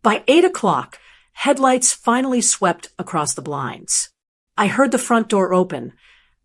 By 8 o'clock, headlights finally swept across the blinds. I heard the front door open.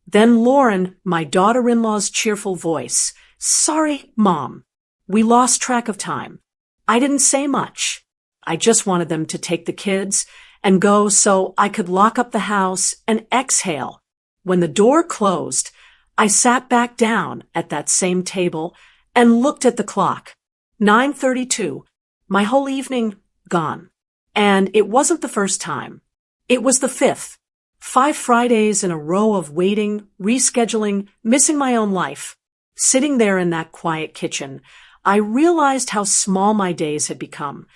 Then Lauren, my daughter-in-law's cheerful voice. "Sorry, Mom. We lost track of time." I didn't say much. I just wanted them to take the kids and go so I could lock up the house and exhale. When the door closed, I sat back down at that same table and looked at the clock. 9:32. My whole evening gone. And it wasn't the first time. It was the fifth. 5 Fridays in a row of waiting, rescheduling, missing my own life. Sitting there in that quiet kitchen, I realized how small my days had become,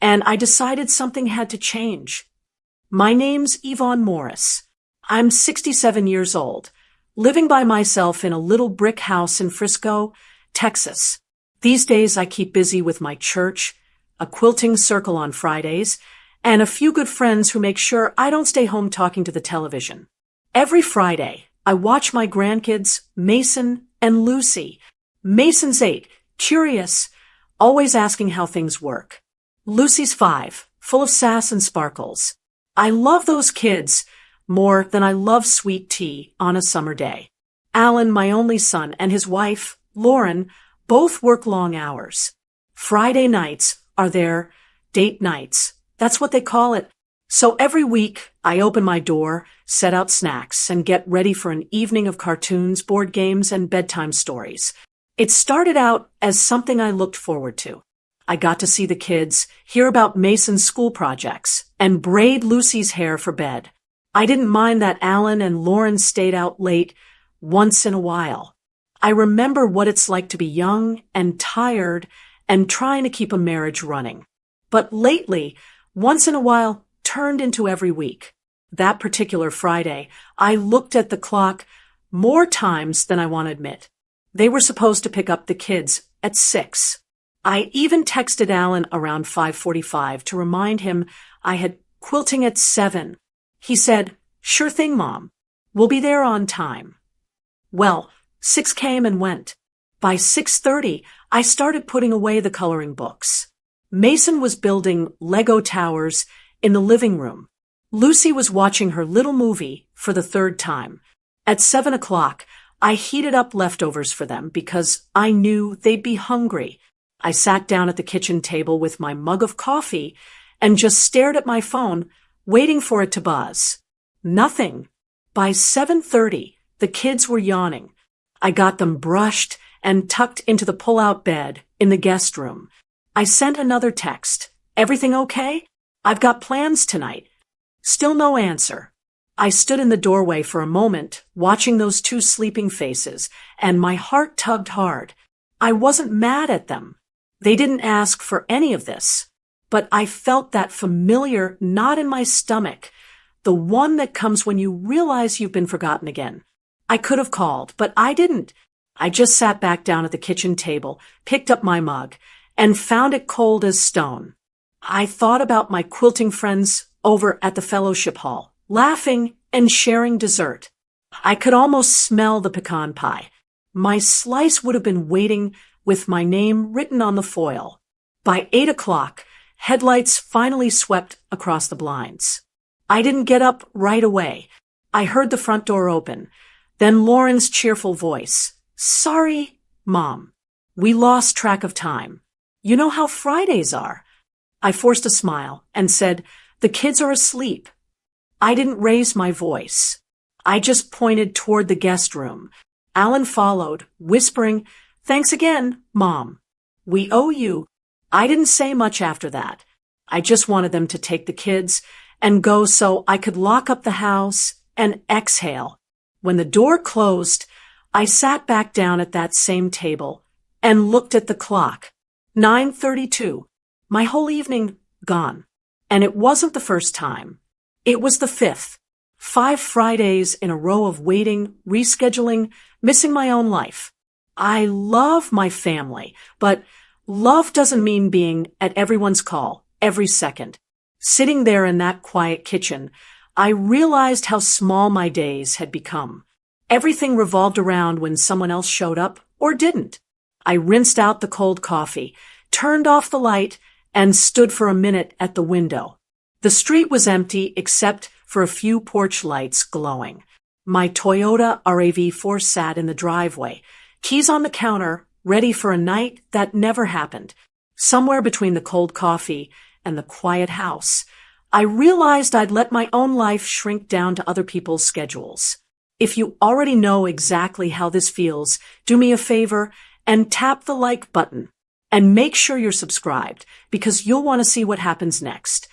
and I decided something had to change. My name's Yvonne Morris. I'm 67 years old, living by myself in a little brick house in Frisco, Texas. These days I keep busy with my church, a quilting circle on Fridays, and a few good friends who make sure I don't stay home talking to the television. Every Friday, I watch my grandkids, Mason and Lucy. Mason's 8, curious, always asking how things work. Lucy's 5, full of sass and sparkles. I love those kids more than I love sweet tea on a summer day. Alan, my only son, and his wife, Lauren, both work long hours. Friday nights are their date nights. That's what they call it. So every week, I open my door, set out snacks, and get ready for an evening of cartoons, board games, and bedtime stories. It started out as something I looked forward to. I got to see the kids, hear about Mason's school projects, and braid Lucy's hair for bed. I didn't mind that Alan and Lauren stayed out late once in a while. I remember what it's like to be young and tired and trying to keep a marriage running. But lately, once in a while turned into every week. That particular Friday, I looked at the clock more times than I want to admit. They were supposed to pick up the kids at 6. I even texted Alan around 5:45 to remind him I had quilting at 7. He said, "Sure thing, Mom. We'll be there on time." Well, 6 came and went. By 6:30, I started putting away the coloring books. Mason was building Lego towers in the living room. Lucy was watching her little movie for the 3rd time. At 7 o'clock, I heated up leftovers for them because I knew they'd be hungry. I sat down at the kitchen table with my mug of coffee and just stared at my phone, waiting for it to buzz. Nothing. By 7:30, the kids were yawning. I got them brushed and tucked into the pull-out bed in the guest room. I sent another text. "Everything okay? I've got plans tonight." Still no answer. I stood in the doorway for a moment, watching those 2 sleeping faces, and my heart tugged hard. I wasn't mad at them. They didn't ask for any of this. But I felt that familiar knot in my stomach, the one that comes when you realize you've been forgotten again. I could have called, but I didn't. I just sat back down at the kitchen table, picked up my mug, and found it cold as stone. I thought about my quilting friends over at the fellowship hall, laughing and sharing dessert. I could almost smell the pecan pie. My slice would have been waiting with my name written on the foil. By 8 o'clock, headlights finally swept across the blinds. I didn't get up right away. I heard the front door open. Then Lauren's cheerful voice. "Sorry, Mom. We lost track of time. You know how Fridays are." I forced a smile and said, "The kids are asleep." I didn't raise my voice. I just pointed toward the guest room. Alan followed, whispering, "Thanks again, Mom. We owe you." I didn't say much after that. I just wanted them to take the kids and go so I could lock up the house and exhale. When the door closed, I sat back down at that same table and looked at the clock. 9:32. My whole evening gone. And it wasn't the first time. It was the 5th. 5 Fridays in a row of waiting, rescheduling, missing my own life. I love my family, but love doesn't mean being at everyone's call every second. Sitting there in that quiet kitchen, I realized how small my days had become. Everything revolved around when someone else showed up or didn't. I rinsed out the cold coffee, turned off the light, and stood for a minute at the window. The street was empty except for a few porch lights glowing. My Toyota RAV4 sat in the driveway, keys on the counter, ready for a night that never happened. Somewhere between the cold coffee and the quiet house, I realized I'd let my own life shrink down to other people's schedules. If you already know exactly how this feels, do me a favor and tap the like button. And make sure you're subscribed, because you'll want to see what happens next.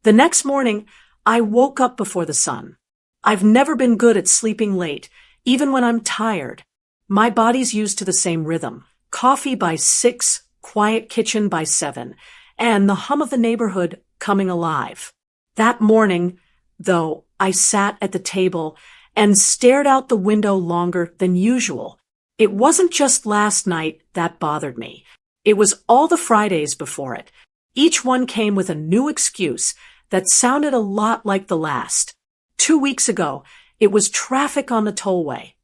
The next morning, I woke up before the sun. I've never been good at sleeping late, even when I'm tired. My body's used to the same rhythm. Coffee by 6, quiet kitchen by 7, and the hum of the neighborhood coming alive. That morning, though, I sat at the table and stared out the window longer than usual. It wasn't just last night that bothered me. It was all the Fridays before it. Each one came with a new excuse that sounded a lot like the last. 2 weeks ago, it was traffic on the tollway.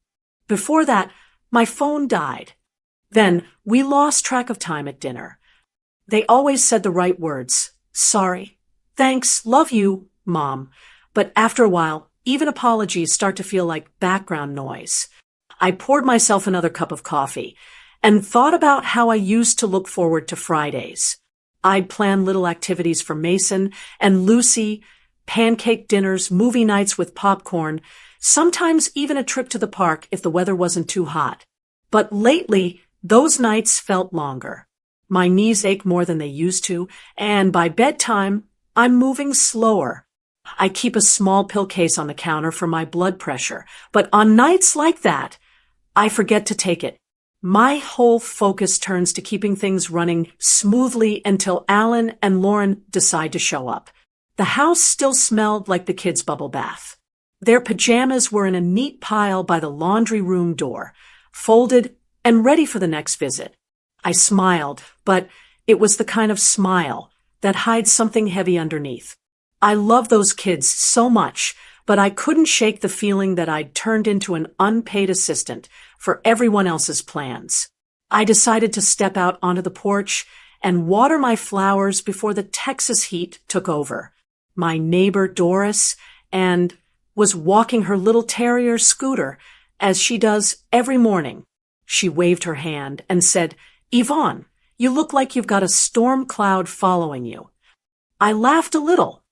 Before that, my phone died. Then we lost track of time at dinner. They always said the right words. Sorry. Thanks. Love you, Mom. But after a while, even apologies start to feel like background noise. I poured myself another cup of coffee and thought about how I used to look forward to Fridays. I'd plan little activities for Mason and Lucy, pancake dinners, movie nights with popcorn, sometimes even a trip to the park if the weather wasn't too hot. But lately, those nights felt longer. My knees ache more than they used to, and by bedtime, I'm moving slower. I keep a small pill case on the counter for my blood pressure, but on nights like that, I forget to take it. My whole focus turns to keeping things running smoothly until Alan and Lauren decide to show up. The house still smelled like the kids' bubble bath. Their pajamas were in a neat pile by the laundry room door, folded and ready for the next visit. I smiled, but it was the kind of smile that hides something heavy underneath. I love those kids so much, but I couldn't shake the feeling that I'd turned into an unpaid assistant for everyone else's plans. I decided to step out onto the porch and water my flowers before the Texas heat took over. My neighbor Doris was walking her little terrier Scooter, as she does every morning. She waved her hand and said, "Yvonne, you look like you've got a storm cloud following you." I laughed a little.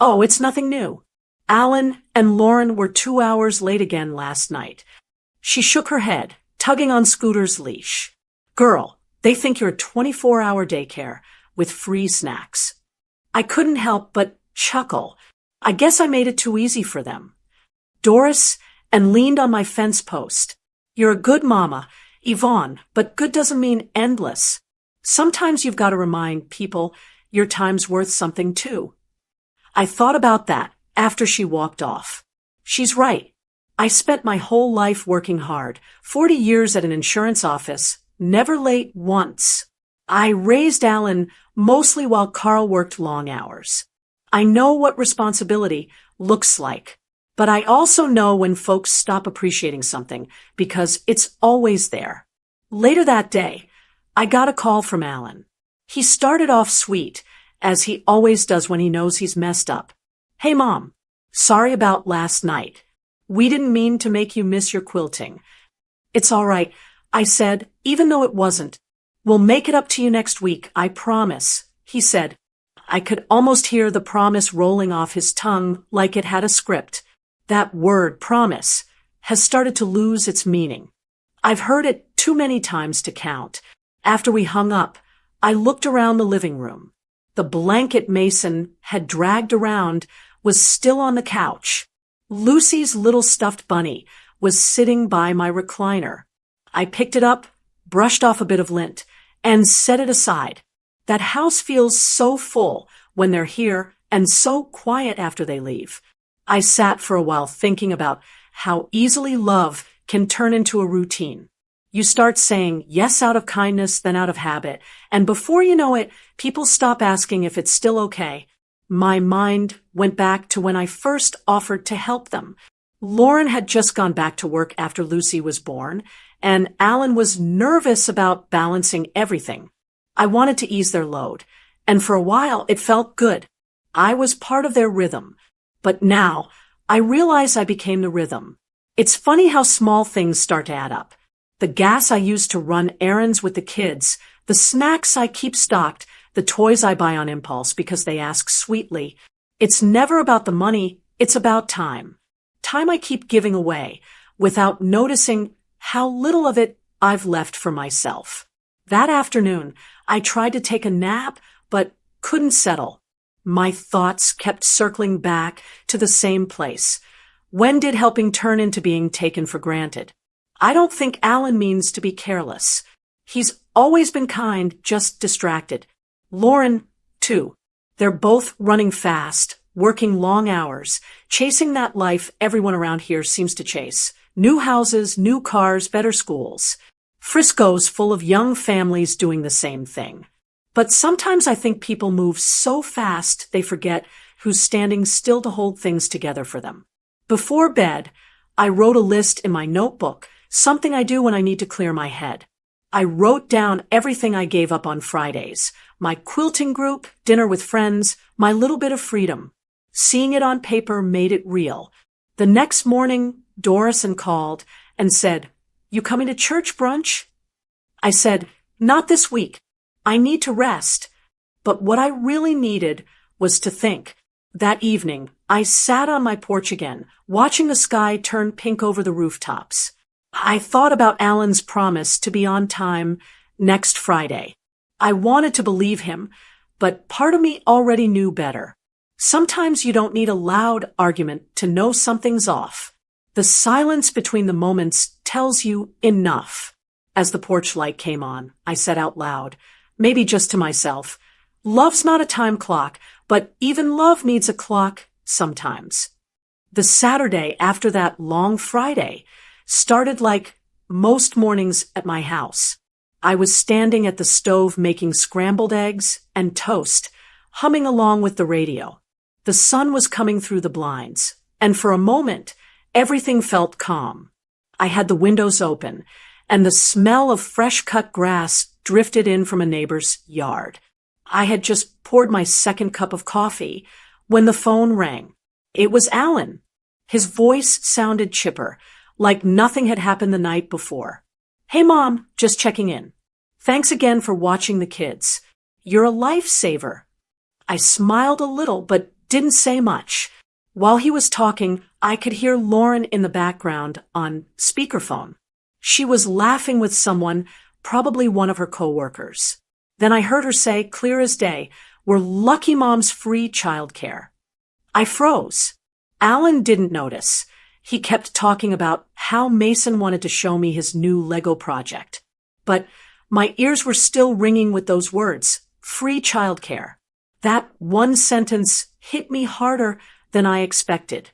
Oh, it's nothing new. Alan and Lauren were 2 hours late again last night. She shook her head, tugging on Scooter's leash. "Girl, they think you're a 24-hour daycare with free snacks." I couldn't help but chuckle. I guess I made it too easy for them. Doris leaned on my fence post. "You're a good mama, Yvonne, but good doesn't mean endless. Sometimes you've got to remind people your time's worth something too." I thought about that after she walked off. She's right. I spent my whole life working hard, 40 years at an insurance office, never late once. I raised Alan mostly while Carl worked long hours. I know what responsibility looks like, but I also know when folks stop appreciating something because it's always there. Later that day, I got a call from Alan. He started off sweet, as he always does when he knows he's messed up. "Hey, Mom, sorry about last night. We didn't mean to make you miss your quilting." "It's all right," I said, even though it wasn't. "We'll make it up to you next week, I promise," he said. I could almost hear the promise rolling off his tongue like it had a script. That word, promise, has started to lose its meaning. I've heard it too many times to count. After we hung up, I looked around the living room. The blanket Mason had dragged around was still on the couch. Lucy's little stuffed bunny was sitting by my recliner. I picked it up, brushed off a bit of lint, and set it aside. That house feels so full when they're here and so quiet after they leave. I sat for a while thinking about how easily love can turn into a routine. You start saying yes out of kindness, then out of habit, and before you know it, people stop asking if it's still okay. My mind went back to when I first offered to help them. Lauren had just gone back to work after Lucy was born, and Alan was nervous about balancing everything. I wanted to ease their load, And for a while, it felt good. I was part of their rhythm. But now, I realize I became the rhythm. It's funny how small things start to add up. The gas I use to run errands with the kids, the snacks I keep stocked, the toys I buy on impulse because they ask sweetly. It's never about the money, it's about time. Time I keep giving away without noticing how little of it I've left for myself. That afternoon, I tried to take a nap, but couldn't settle. My thoughts kept circling back to the same place. When did helping turn into being taken for granted? I don't think Alan means to be careless. He's always been kind, just distracted. Lauren, too. They're both running fast, working long hours, chasing that life everyone around here seems to chase. New houses, new cars, better schools. Frisco's full of young families doing the same thing. But sometimes I think people move so fast they forget who's standing still to hold things together for them. Before bed, I wrote a list in my notebook, something I do when I need to clear my head. I wrote down everything I gave up on Fridays, my quilting group, dinner with friends, my little bit of freedom. Seeing it on paper made it real. The next morning, Dorison called and said, "You coming to church brunch?" I said, "Not this week. I need to rest." But what I really needed was to think. That evening, I sat on my porch again, watching the sky turn pink over the rooftops. I thought about Alan's promise to be on time next Friday. I wanted to believe him, but part of me already knew better. Sometimes you don't need a loud argument to know something's off. The silence between the moments tells you enough. As the porch light came on, I said out loud, maybe just to myself, "Love's not a time clock, but even love needs a clock sometimes." The Saturday after that long Friday started like most mornings at my house. I was standing at the stove making scrambled eggs and toast, humming along with the radio. The sun was coming through the blinds, and for a moment, everything felt calm. I had the windows open, and the smell of fresh-cut grass drifted in from a neighbor's yard. I had just poured my second cup of coffee when the phone rang. It was Alan. His voice sounded chipper, like nothing had happened the night before. "Hey, Mom, just checking in. Thanks again for watching the kids. You're a lifesaver." I smiled a little, but didn't say much. While he was talking, I could hear Lauren in the background on speakerphone. She was laughing with someone, probably one of her coworkers. Then I heard her say, clear as day, "We're lucky Mom's free childcare." I froze. Alan didn't notice. He kept talking about how Mason wanted to show me his new Lego project. But my ears were still ringing with those words, free childcare. That one sentence hit me harder than I expected.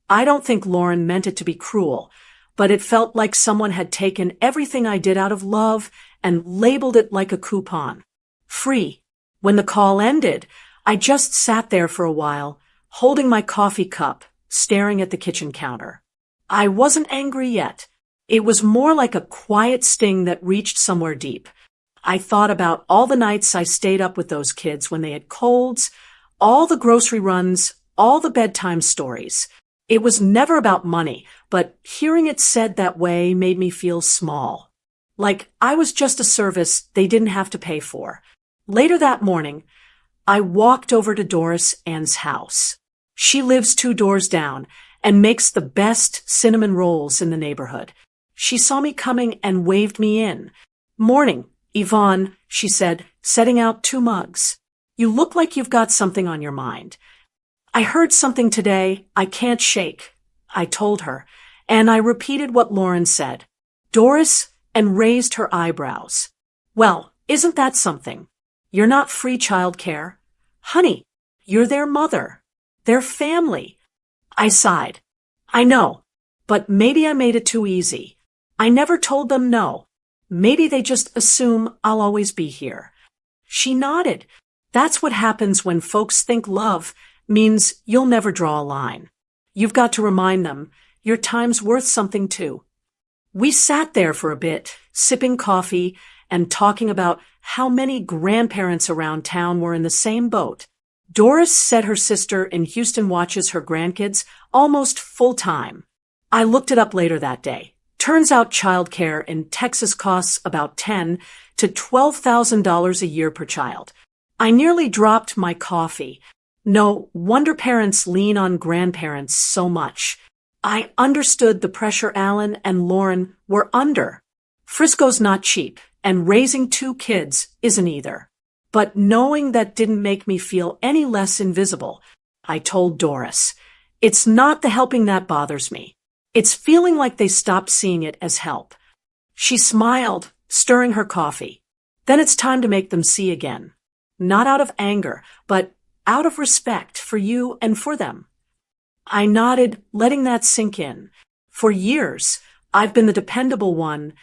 I don't think Lauren meant it to be cruel, but it felt like someone had taken everything I did out of love and labeled it like a coupon. Free. When the call ended, I just sat there for a while, holding my coffee cup, staring at the kitchen counter. I wasn't angry yet. It was more like a quiet sting that reached somewhere deep. I thought about all the nights I stayed up with those kids when they had colds, all the grocery runs, all the bedtime stories. It was never about money, but hearing it said that way made me feel small. Like I was just a service they didn't have to pay for. Later that morning, I walked over to Doris Ann's house. She lives 2 doors down and makes the best cinnamon rolls in the neighborhood. She saw me coming and waved me in. "Morning, Yvonne," she said, setting out 2 mugs. "You look like you've got something on your mind." "I heard something today I can't shake," I told her, and I repeated what Lauren said. Doris and raised her eyebrows. "Well, isn't that something? You're not free childcare. Honey, you're their mother, their family." I sighed. "I know, but maybe I made it too easy. I never told them no. Maybe they just assume I'll always be here." She nodded. "That's what happens when folks think love means you'll never draw a line. You've got to remind them your time's worth something too." We sat there for a bit, sipping coffee and talking about how many grandparents around town were in the same boat. Doris said her sister in Houston watches her grandkids almost full-time. I looked it up later that day. Turns out childcare in Texas costs about $10,000 to $12,000 a year per child. I nearly dropped my coffee. No wonder parents lean on grandparents so much. I understood the pressure Alan and Lauren were under. Frisco's not cheap, and raising 2 kids isn't either. But knowing that didn't make me feel any less invisible. I told Doris, it's not the helping that bothers me. It's feeling like they stopped seeing it as help. She smiled, stirring her coffee. Then it's time to make them see again. Not out of anger, but out of respect for you and for them. I nodded, letting that sink in. For years, I've been the dependable one,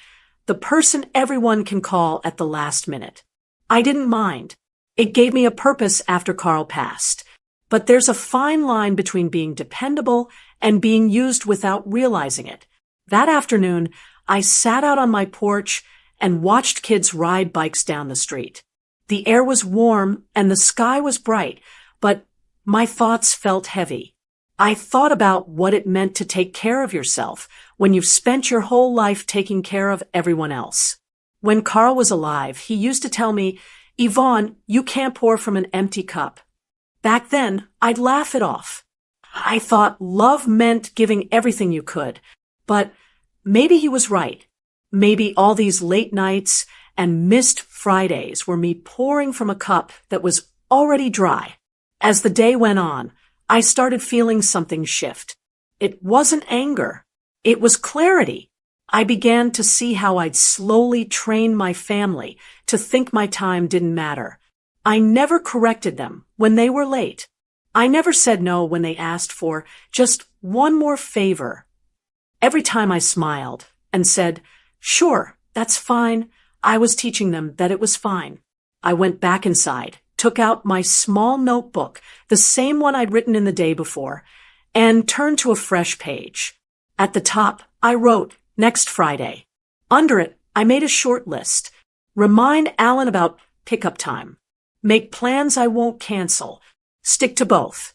the person everyone can call at the last minute. I didn't mind. It gave me a purpose after Carl passed. But there's a fine line between being dependable and being used without realizing it. That afternoon, I sat out on my porch and watched kids ride bikes down the street. The air was warm and the sky was bright, but my thoughts felt heavy. I thought about what it meant to take care of yourself when you've spent your whole life taking care of everyone else. When Carl was alive, he used to tell me, Yvonne, you can't pour from an empty cup. Back then, I'd laugh it off. I thought love meant giving everything you could, but maybe he was right. Maybe all these late nights and missed Fridays were me pouring from a cup that was already dry. As the day went on, I started feeling something shift. It wasn't anger. It was clarity. I began to see how I'd slowly trained my family to think my time didn't matter. I never corrected them when they were late. I never said no when they asked for just one more favor. Every time I smiled and said, sure, that's fine, I was teaching them that it was fine. I went back inside, took out my small notebook, the same one I'd written in the day before, and turned to a fresh page. At the top, I wrote, next Friday. Under it, I made a short list. Remind Alan about pickup time. Make plans I won't cancel. Stick to both.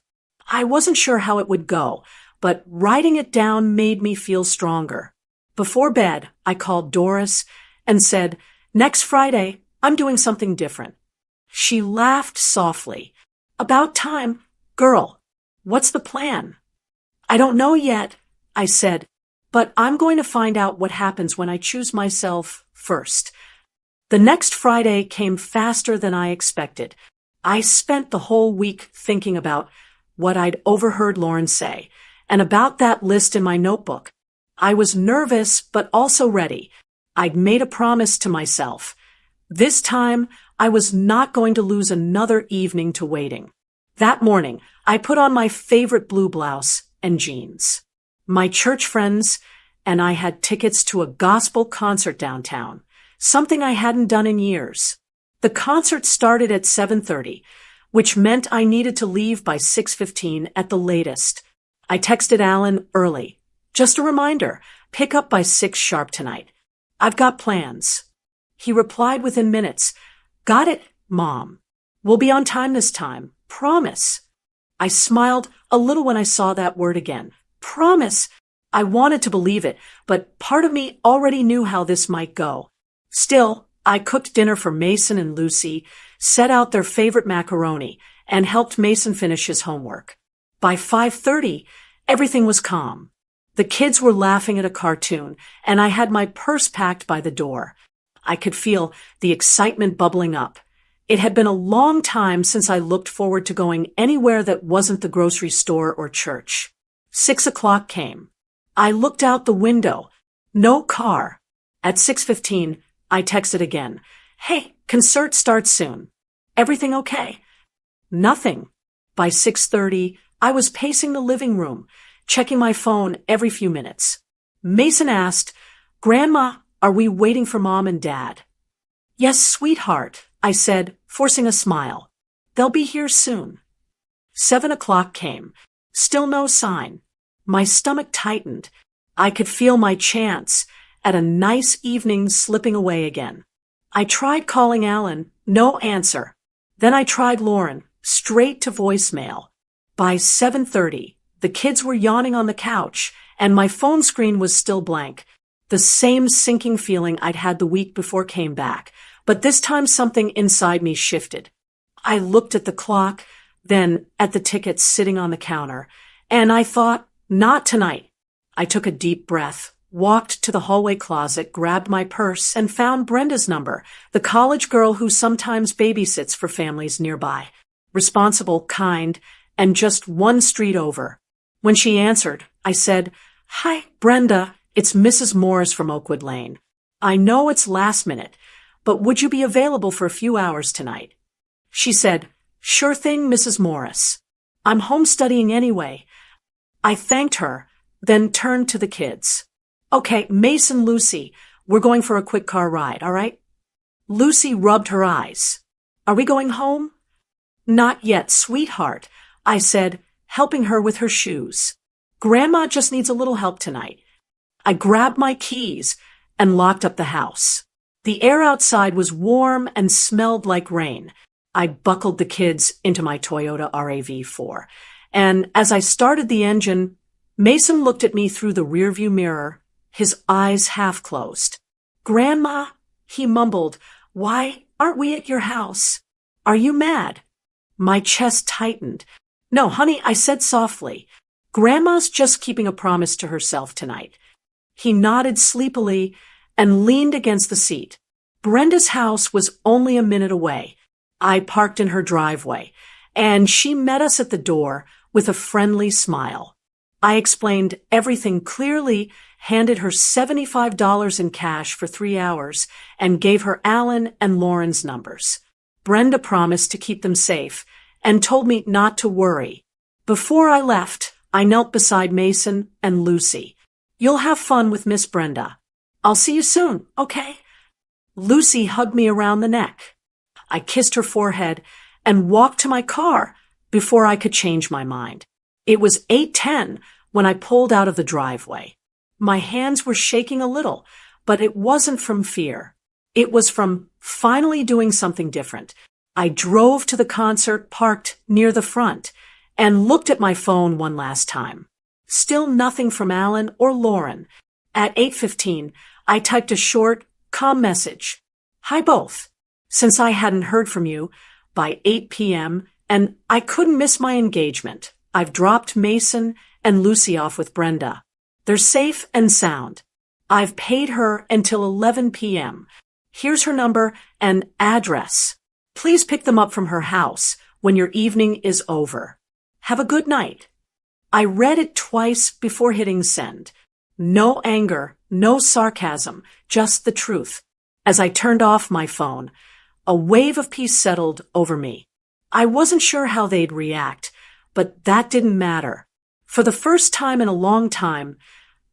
I wasn't sure how it would go, but writing it down made me feel stronger. Before bed, I called Doris and said, next Friday, I'm doing something different. She laughed softly. About time, girl. What's the plan? I don't know yet, I said, but I'm going to find out what happens when I choose myself first. The next Friday came faster than I expected. I spent the whole week thinking about what I'd overheard Lauren say, and about that list in my notebook. I was nervous, but also ready. I'd made a promise to myself. This time, I was not going to lose another evening to waiting. That morning, I put on my favorite blue blouse and jeans. My church friends and I had tickets to a gospel concert downtown, something I hadn't done in years. The concert started at 7:30, which meant I needed to leave by 6:15 at the latest. I texted Alan early. Just a reminder, pick up by 6 sharp tonight. I've got plans. He replied within minutes. Got it, Mom. We'll be on time this time. Promise. I smiled a little when I saw that word again. Promise. I wanted to believe it, but part of me already knew how this might go. Still, I cooked dinner for Mason and Lucy, set out their favorite macaroni, and helped Mason finish his homework. By 5:30, everything was calm. The kids were laughing at a cartoon, and I had my purse packed by the door. I could feel the excitement bubbling up. It had been a long time since I looked forward to going anywhere that wasn't the grocery store or church. 6 o'clock came. I looked out the window. No car. At 6:15, I texted again. Hey, concert starts soon. Everything okay? Nothing. By 6:30, I was pacing the living room, checking my phone every few minutes. Mason asked, Grandma, are we waiting for Mom and Dad? Yes, sweetheart, I said, forcing a smile. They'll be here soon. 7 o'clock came. Still no sign. My stomach tightened. I could feel my chance at a nice evening slipping away again. I tried calling Alan, no answer. Then I tried Lauren, straight to voicemail. By 7:30, the kids were yawning on the couch, and my phone screen was still blank. The same sinking feeling I'd had the week before came back, but this time something inside me shifted. I looked at the clock, then at the tickets sitting on the counter, and I thought, not tonight. I took a deep breath, walked to the hallway closet, grabbed my purse, and found Brenda's number, the college girl who sometimes babysits for families nearby. Responsible, kind, and just one street over. When she answered, I said, "Hi, Brenda, it's Mrs. Morris from Oakwood Lane. I know it's last minute, but would you be available for a few hours tonight?" She said, "Sure thing, Mrs. Morris. I'm home studying anyway." I thanked her, then turned to the kids. "Okay, Mason, Lucy, we're going for a quick car ride, all right?" Lucy rubbed her eyes. "Are we going home?" "Not yet, sweetheart," I said, helping her with her shoes. "Grandma just needs a little help tonight." I grabbed my keys and locked up the house. The air outside was warm and smelled like rain. I buckled the kids into my Toyota RAV4, and as I started the engine, Mason looked at me through the rearview mirror, his eyes half closed. "Grandma," he mumbled, "why aren't we at your house? Are you mad?" My chest tightened. "No, honey," I said softly. "Grandma's just keeping a promise to herself tonight." He nodded sleepily and leaned against the seat. Brenda's house was only a minute away. I parked in her driveway, and she met us at the door with a friendly smile. I explained everything clearly, handed her $75 in cash for 3 hours, and gave her Alan and Lauren's numbers. Brenda promised to keep them safe and told me not to worry. Before I left, I knelt beside Mason and Lucy. "You'll have fun with Miss Brenda. I'll see you soon, okay?" Lucy hugged me around the neck. I kissed her forehead and walked to my car before I could change my mind. It was 8:10 when I pulled out of the driveway. My hands were shaking a little, but it wasn't from fear. It was from finally doing something different. I drove to the concert, parked near the front, and looked at my phone one last time. Still nothing from Alan or Lauren. At 8:15, I typed a short, calm message. "Hi both. Since I hadn't heard from you by 8 p.m. and I couldn't miss my engagement, I've dropped Mason and Lucy off with Brenda. They're safe and sound. I've paid her until 11 p.m. Here's her number and address. Please pick them up from her house when your evening is over. Have a good night." I read it twice before hitting send. No anger, no sarcasm, just the truth. As I turned off my phone, a wave of peace settled over me. I wasn't sure how they'd react, but that didn't matter. For the first time in a long time,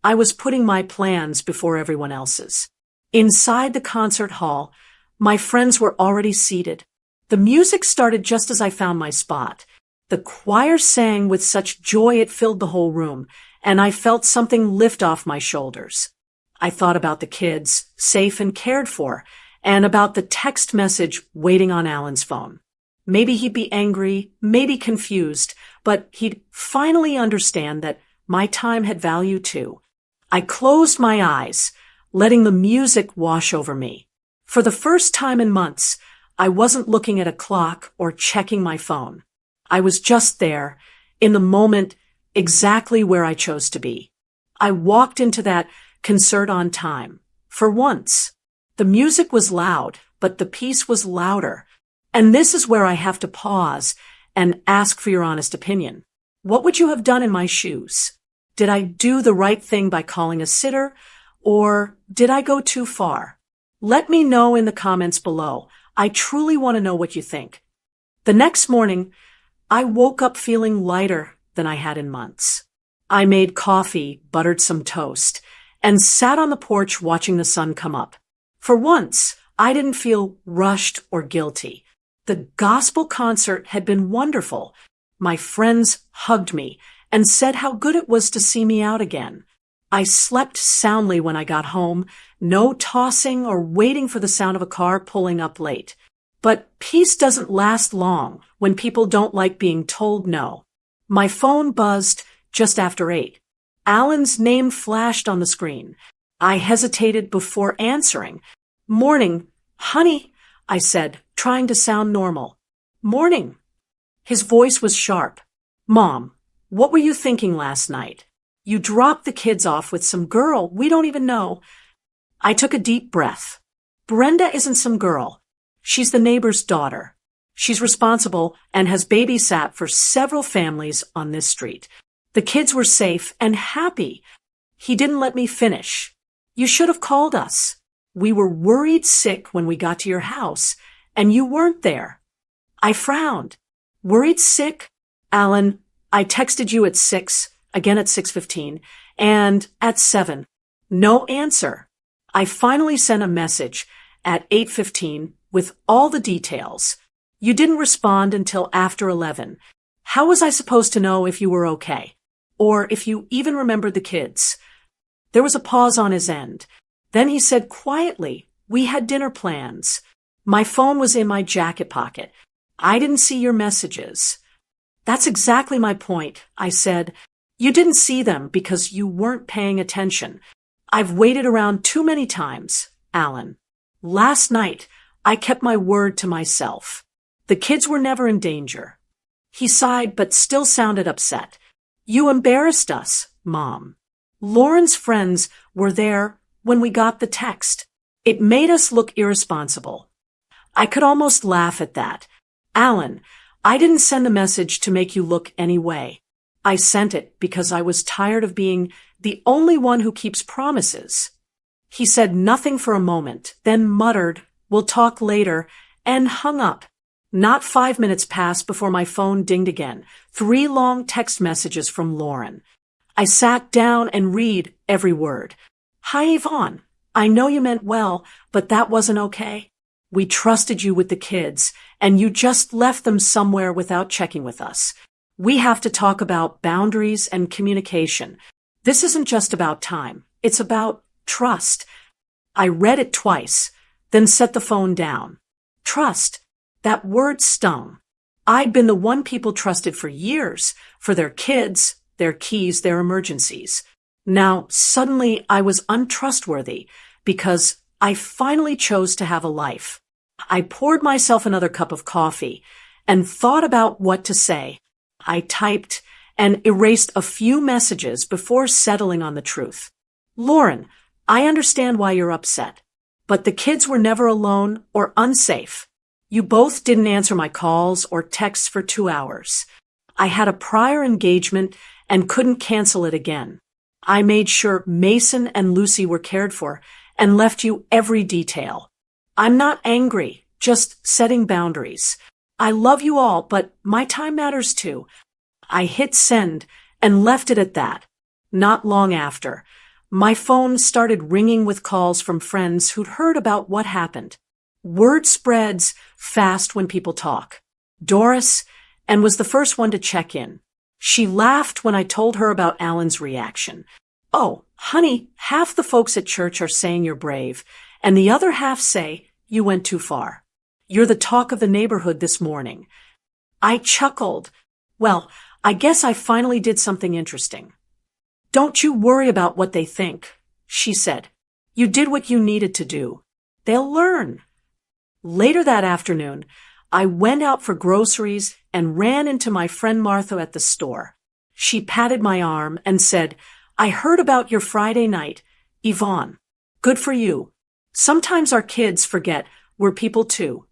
I was putting my plans before everyone else's. Inside the concert hall, my friends were already seated. The music started just as I found my spot. The choir sang with such joy it filled the whole room, and I felt something lift off my shoulders. I thought about the kids, safe and cared for, and about the text message waiting on Alan's phone. Maybe he'd be angry, maybe confused, but he'd finally understand that my time had value too. I closed my eyes, letting the music wash over me. For the first time in months, I wasn't looking at a clock or checking my phone. I was just there, in the moment, exactly where I chose to be. I walked into that concert on time. For once. The music was loud, but the peace was louder. And this is where I have to pause and ask for your honest opinion. What would you have done in my shoes? Did I do the right thing by calling a sitter, or did I go too far? Let me know in the comments below. I truly want to know what you think. The next morning, I woke up feeling lighter than I had in months. I made coffee, buttered some toast, and sat on the porch watching the sun come up. For once, I didn't feel rushed or guilty. The gospel concert had been wonderful. My friends hugged me and said how good it was to see me out again. I slept soundly when I got home, no tossing or waiting for the sound of a car pulling up late. But peace doesn't last long when people don't like being told no. My phone buzzed just after 8. Alan's name flashed on the screen. I hesitated before answering. "Morning, honey," I said, trying to sound normal. "Morning." His voice was sharp. "Mom, what were you thinking last night? You dropped the kids off with some girl we don't even know." I took a deep breath. Brenda isn't some girl. She's the neighbor's daughter. She's responsible and has babysat for several families on this street. The kids were safe and happy. He didn't let me finish. "You should have called us. We were worried sick when we got to your house, and you weren't there." I frowned. "Worried sick? Alan, I texted you at 6, again at 6:15, and at 7. No answer. I finally sent a message at 8:15 with all the details. You didn't respond until after 11. How was I supposed to know if you were okay? Or if you even remembered the kids?" There was a pause on his end. Then he said quietly, "We had dinner plans. My phone was in my jacket pocket. I didn't see your messages." "That's exactly my point," I said. "You didn't see them because you weren't paying attention. I've waited around too many times, Alan. Last night, I kept my word to myself. The kids were never in danger." He sighed but still sounded upset. "You embarrassed us, Mom. Lauren's friends were there when we got the text. It made us look irresponsible." I could almost laugh at that. "Alan, I didn't send the message to make you look any way. I sent it because I was tired of being the only one who keeps promises." He said nothing for a moment, then muttered, "We'll talk later," and hung up. Not 5 minutes passed before my phone dinged again. 3 long text messages from Lauren. I sat down and read every word. "Hi, Yvonne. I know you meant well, but that wasn't okay. We trusted you with the kids, and you just left them somewhere without checking with us. We have to talk about boundaries and communication. This isn't just about time. It's about trust." I read it twice, then set the phone down. Trust. That word stung. I'd been the one people trusted for years, for their kids, their keys, their emergencies. Now, suddenly, I was untrustworthy because I finally chose to have a life. I poured myself another cup of coffee and thought about what to say. I typed and erased a few messages before settling on the truth. "Lauren, I understand why you're upset, but the kids were never alone or unsafe. You both didn't answer my calls or texts for 2 hours. I had a prior engagement and couldn't cancel it again. I made sure Mason and Lucy were cared for and left you every detail. I'm not angry, just setting boundaries. I love you all, but my time matters too." I hit send and left it at that. Not long after, my phone started ringing with calls from friends who'd heard about what happened. Word spreads fast when people talk. Doris, and was the first one to check in. She laughed when I told her about Alan's reaction. "Oh, honey, half the folks at church are saying you're brave, and the other half say you went too far. You're the talk of the neighborhood this morning." I chuckled. Well, I guess I finally did something interesting. "Don't you worry about what they think," she said. "You did what you needed to do. They'll learn." Later that afternoon, I went out for groceries and ran into my friend Martha at the store. She patted my arm and said, "I heard about your Friday night. Yvonne, good for you. Sometimes our kids forget we're people too."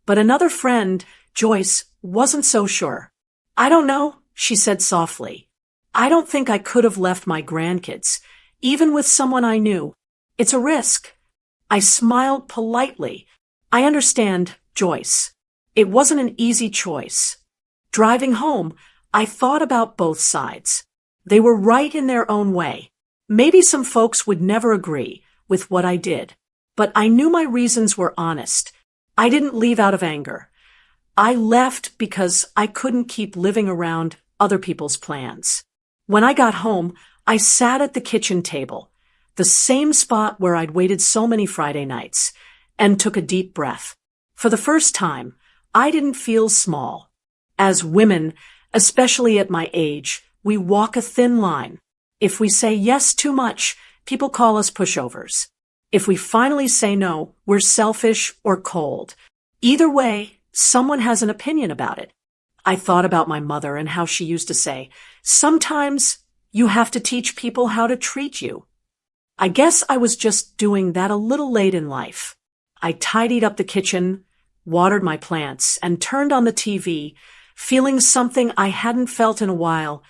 But another friend, Joyce, wasn't so sure. "I don't know," she said softly. "I don't think I could have left my grandkids, even with someone I knew. It's a risk." I smiled politely. "I understand, Joyce. It wasn't an easy choice." Driving home, I thought about both sides. They were right in their own way. Maybe some folks would never agree with what I did, but I knew my reasons were honest. I didn't leave out of anger. I left because I couldn't keep living around other people's plans. When I got home, I sat at the kitchen table, the same spot where I'd waited so many Friday nights, and took a deep breath. For the first time, I didn't feel small. As women, especially at my age, we walk a thin line. If we say yes too much, people call us pushovers. If we finally say no, we're selfish or cold. Either way, someone has an opinion about it. I thought about my mother and how she used to say, "Sometimes you have to teach people how to treat you." I guess I was just doing that a little late in life. I tidied up the kitchen, watered my plants, and turned on the TV, feeling something I hadn't felt in a while,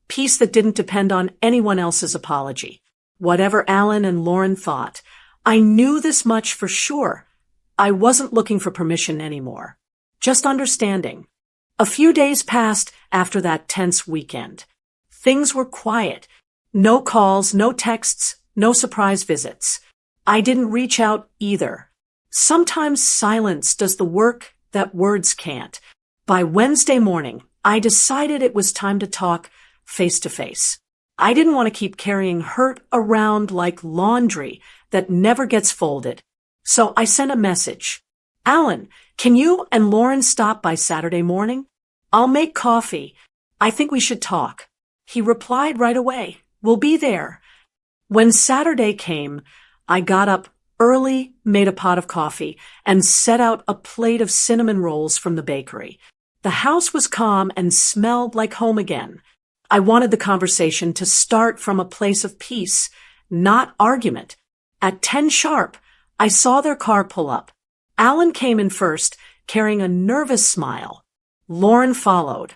peace that didn't depend on anyone else's apology. Whatever Alan and Lauren thought, I knew this much for sure. I wasn't looking for permission anymore. Just understanding. A few days passed after that tense weekend. Things were quiet. No calls, no texts, no surprise visits. I didn't reach out either. Sometimes silence does the work that words can't. By Wednesday morning, I decided it was time to talk face to face. I didn't want to keep carrying hurt around like laundry that never gets folded. So I sent a message. "Alan, can you and Lauren stop by Saturday morning? I'll make coffee. I think we should talk." He replied right away, "We'll be there." When Saturday came, I got up early, made a pot of coffee, and set out a plate of cinnamon rolls from the bakery. The house was calm and smelled like home again. I wanted the conversation to start from a place of peace, not argument. At 10 sharp, I saw their car pull up. Alan came in first, carrying a nervous smile. Lauren followed,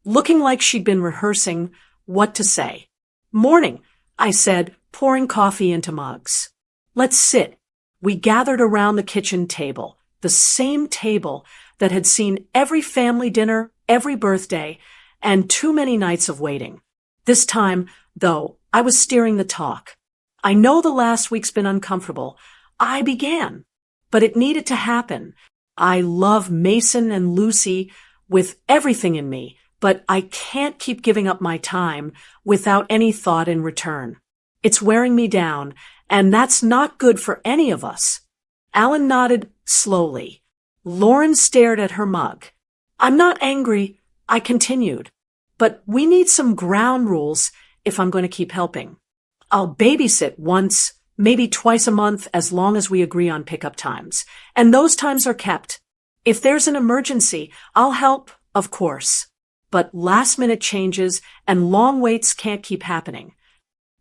looking like she'd been rehearsing what to say. "Morning," I said, pouring coffee into mugs. "Let's sit." We gathered around the kitchen table, the same table that had seen every family dinner, every birthday, and too many nights of waiting. This time, though, I was steering the talk. I know the last week's been uncomfortable. I began, but it needed to happen. I love Mason and Lucy with everything in me, but I can't keep giving up my time without any thought in return. It's wearing me down, and that's not good for any of us. Alan nodded slowly. Lauren stared at her mug. "I'm not angry," I continued, "but we need some ground rules if I'm going to keep helping. I'll babysit once, maybe twice a month, as long as we agree on pickup times, and those times are kept. If there's an emergency, I'll help, of course. But last-minute changes and long waits can't keep happening."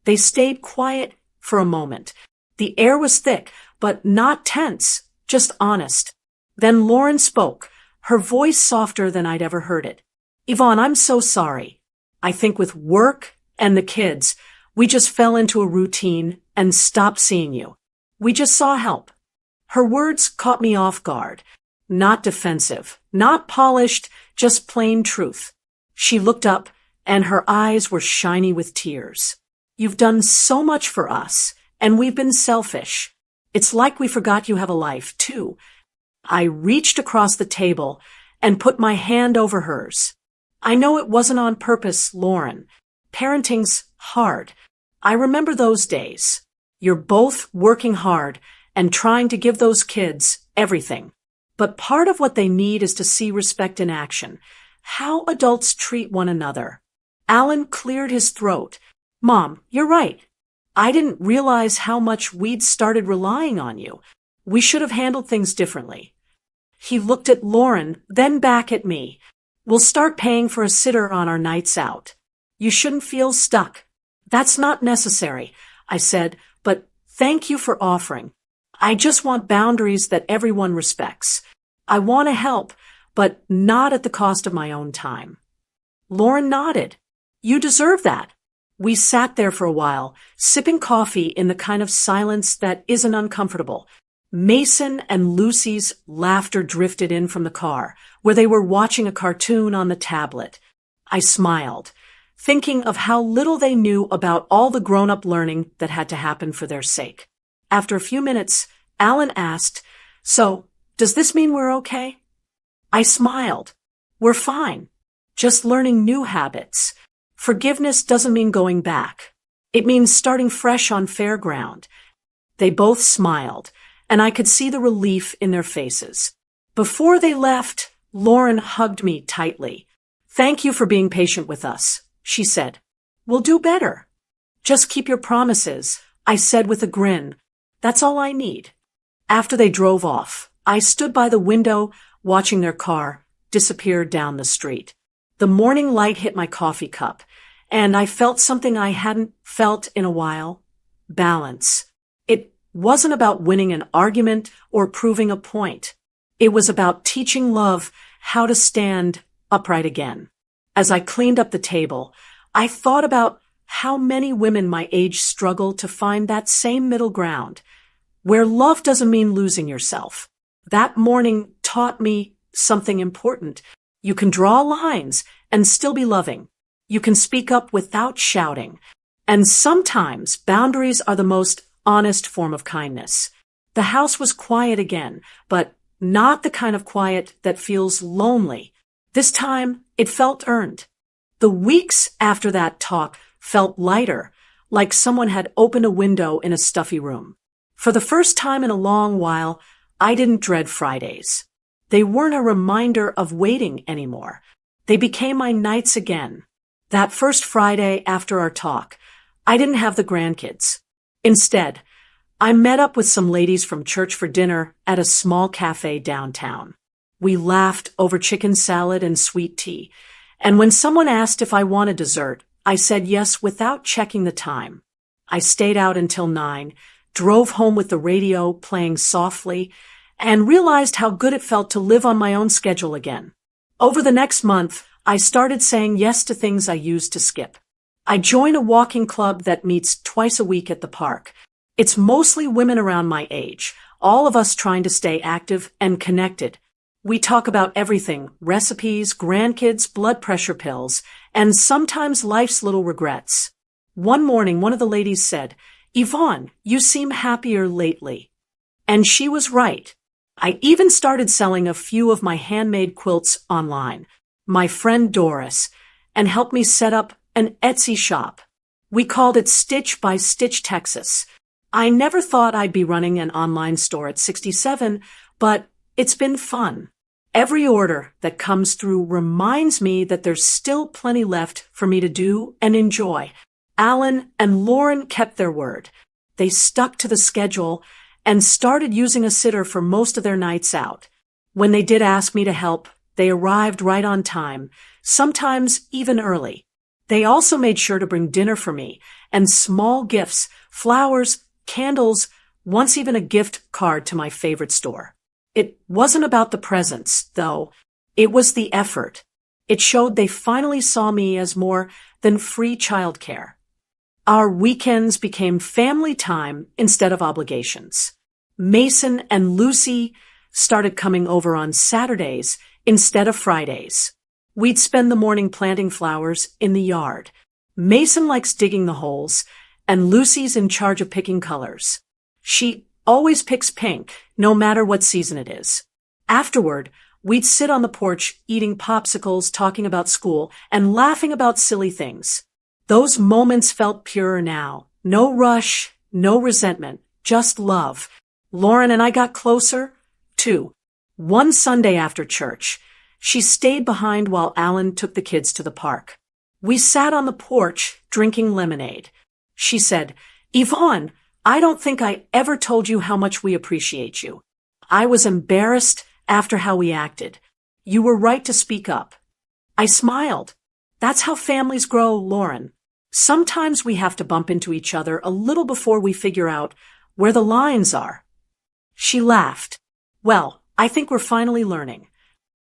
They stayed quiet for a moment. The air was thick, but not tense, just honest. Then Lauren spoke, her voice softer than I'd ever heard it. "Yvonne, I'm so sorry. I think with work and the kids, we just fell into a routine and stopped seeing you. We just saw help." Her words caught me off guard. Not defensive, not polished, just plain truth. She looked up, and her eyes were shiny with tears. "You've done so much for us, and we've been selfish. It's like we forgot you have a life, too." I reached across the table and put my hand over hers. "I know it wasn't on purpose, Lauren. Parenting's hard. I remember those days. You're both working hard and trying to give those kids everything. But part of what they need is to see respect in action, how adults treat one another." Alan cleared his throat. "Mom, you're right. I didn't realize how much we'd started relying on you. We should have handled things differently." He looked at Lauren, then back at me. "We'll start paying for a sitter on our nights out. You shouldn't feel stuck." "That's not necessary," I said, "but thank you for offering. I just want boundaries that everyone respects. I want to help, but not at the cost of my own time." Lauren nodded. "You deserve that." We sat there for a while, sipping coffee in the kind of silence that isn't uncomfortable. Mason and Lucy's laughter drifted in from the car, where they were watching a cartoon on the tablet. I smiled, thinking of how little they knew about all the grown-up learning that had to happen for their sake. After a few minutes, Alan asked, "So, does this mean we're okay?" I smiled. "We're fine. Just learning new habits. Forgiveness doesn't mean going back." It means starting fresh on fair ground. They both smiled, and I could see the relief in their faces. Before they left, Lauren hugged me tightly. "Thank you for being patient with us," she said. "We'll do better." "Just keep your promises," I said with a grin. "That's all I need." After they drove off, I stood by the window watching their car disappear down the street. The morning light hit my coffee cup, and I felt something I hadn't felt in a while: balance. It wasn't about winning an argument or proving a point. It was about teaching love how to stand upright again. As I cleaned up the table, I thought about how many women my age struggle to find that same middle ground, where love doesn't mean losing yourself. That morning taught me something important. You can draw lines and still be loving. You can speak up without shouting. And sometimes boundaries are the most honest form of kindness. The house was quiet again, but not the kind of quiet that feels lonely. This time, it felt earned. The weeks after that talk felt lighter, like someone had opened a window in a stuffy room. For the first time in a long while, I didn't dread Fridays. They weren't a reminder of waiting anymore. They became my nights again. That first Friday after our talk, I didn't have the grandkids. Instead, I met up with some ladies from church for dinner at a small cafe downtown. We laughed over chicken salad and sweet tea, and when someone asked if I wanted dessert, I said yes without checking the time. I stayed out until 9, drove home with the radio playing softly, and realized how good it felt to live on my own schedule again. Over the next month, I started saying yes to things I used to skip. I joined a walking club that meets twice a week at the park. It's mostly women around my age, all of us trying to stay active and connected. We talk about everything: recipes, grandkids, blood pressure pills, and sometimes life's little regrets. One morning, one of the ladies said, "Yvonne, you seem happier lately." And she was right. I even started selling a few of my handmade quilts online. My friend Doris, and helped me set up an Etsy shop. We called it Stitch by Stitch Texas. I never thought I'd be running an online store at 67, but it's been fun. Every order that comes through reminds me that there's still plenty left for me to do and enjoy. Alan and Lauren kept their word. They stuck to the schedule and started using a sitter for most of their nights out. When they did ask me to help, they arrived right on time, sometimes even early. They also made sure to bring dinner for me and small gifts, flowers, candles, once even a gift card to my favorite store. It wasn't about the presents, though. It was the effort. It showed they finally saw me as more than free childcare. Our weekends became family time instead of obligations. Mason and Lucy started coming over on Saturdays instead of Fridays. We'd spend the morning planting flowers in the yard. Mason likes digging the holes, and Lucy's in charge of picking colors. She always picks pink, no matter what season it is. Afterward, we'd sit on the porch eating popsicles, talking about school, and laughing about silly things. Those moments felt purer now. No rush, no resentment, just love. Lauren and I got closer, too. One Sunday after church, she stayed behind while Alan took the kids to the park. We sat on the porch drinking lemonade. She said, "Yvonne, I don't think I ever told you how much we appreciate you. I was embarrassed after how we acted. You were right to speak up." I smiled. That's how families grow, Lauren. Sometimes we have to bump into each other a little before we figure out where the lines are. She laughed. Well, I think we're finally learning.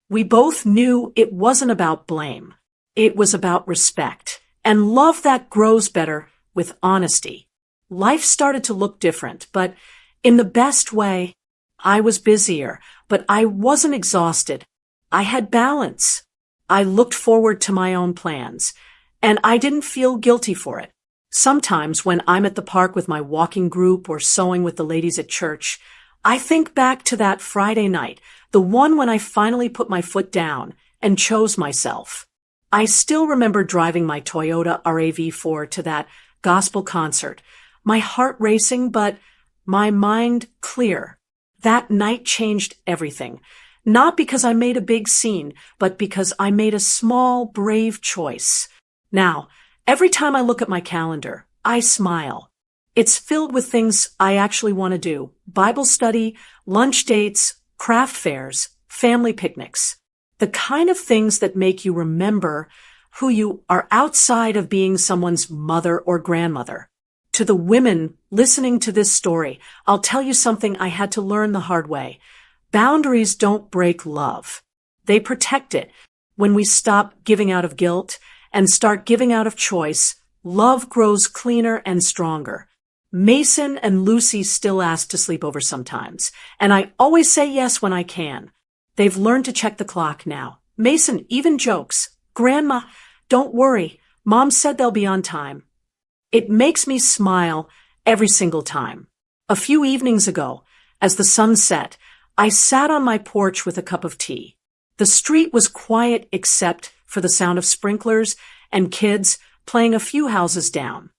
We both knew it wasn't about blame. It was about respect and love that grows better with honesty. Life started to look different, but in the best way. I was busier, but I wasn't exhausted. I had balance. I looked forward to my own plans, and I didn't feel guilty for it. Sometimes when I'm at the park with my walking group or sewing with the ladies at church, I think back to that Friday night, the one when I finally put my foot down and chose myself. I still remember driving my Toyota RAV4 to that gospel concert. My heart racing, but my mind clear. That night changed everything. Not because I made a big scene, but because I made a small, brave choice. Now, every time I look at my calendar, I smile. It's filled with things I actually want to do. Bible study, lunch dates, craft fairs, family picnics. The kind of things that make you remember who you are outside of being someone's mother or grandmother. To the women listening to this story, I'll tell you something I had to learn the hard way. Boundaries don't break love. They protect it. When we stop giving out of guilt and start giving out of choice, love grows cleaner and stronger. Mason and Lucy still ask to sleep over sometimes, and I always say yes when I can. They've learned to check the clock now. Mason even jokes, "Grandma, don't worry. Mom said they'll be on time." It makes me smile every single time. A few evenings ago, as the sun set, I sat on my porch with a cup of tea. The street was quiet except for the sound of sprinklers and kids playing a few houses down.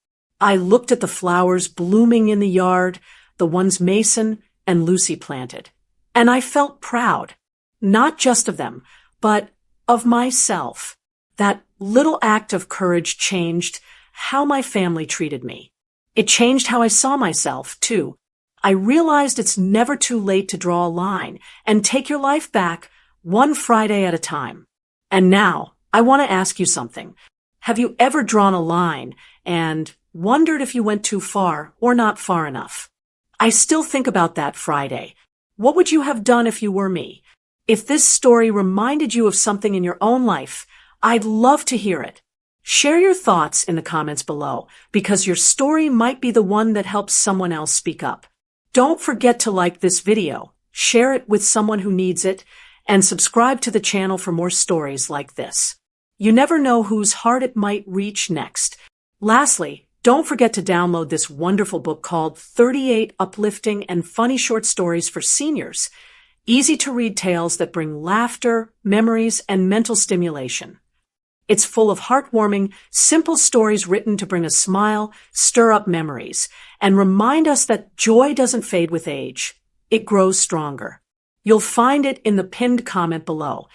I looked at the flowers blooming in the yard, the ones Mason and Lucy planted, and I felt proud, not just of them, but of myself. That little act of courage changed how my family treated me. It changed how I saw myself, too. I realized it's never too late to draw a line and take your life back one Friday at a time. And now, I want to ask you something. Have you ever drawn a line and wondered if you went too far or not far enough? I still think about that Friday. What would you have done if you were me? If this story reminded you of something in your own life, I'd love to hear it. Share your thoughts in the comments below, because your story might be the one that helps someone else speak up. Don't forget to like this video, share it with someone who needs it, and subscribe to the channel for more stories like this. You never know whose heart it might reach next. Lastly, don't forget to download this wonderful book called 38 Uplifting and Funny Short Stories for Seniors. Easy-to-read tales that bring laughter, memories, and mental stimulation. It's full of heartwarming, simple stories written to bring a smile, stir up memories, and remind us that joy doesn't fade with age. It grows stronger. You'll find it in the pinned comment below.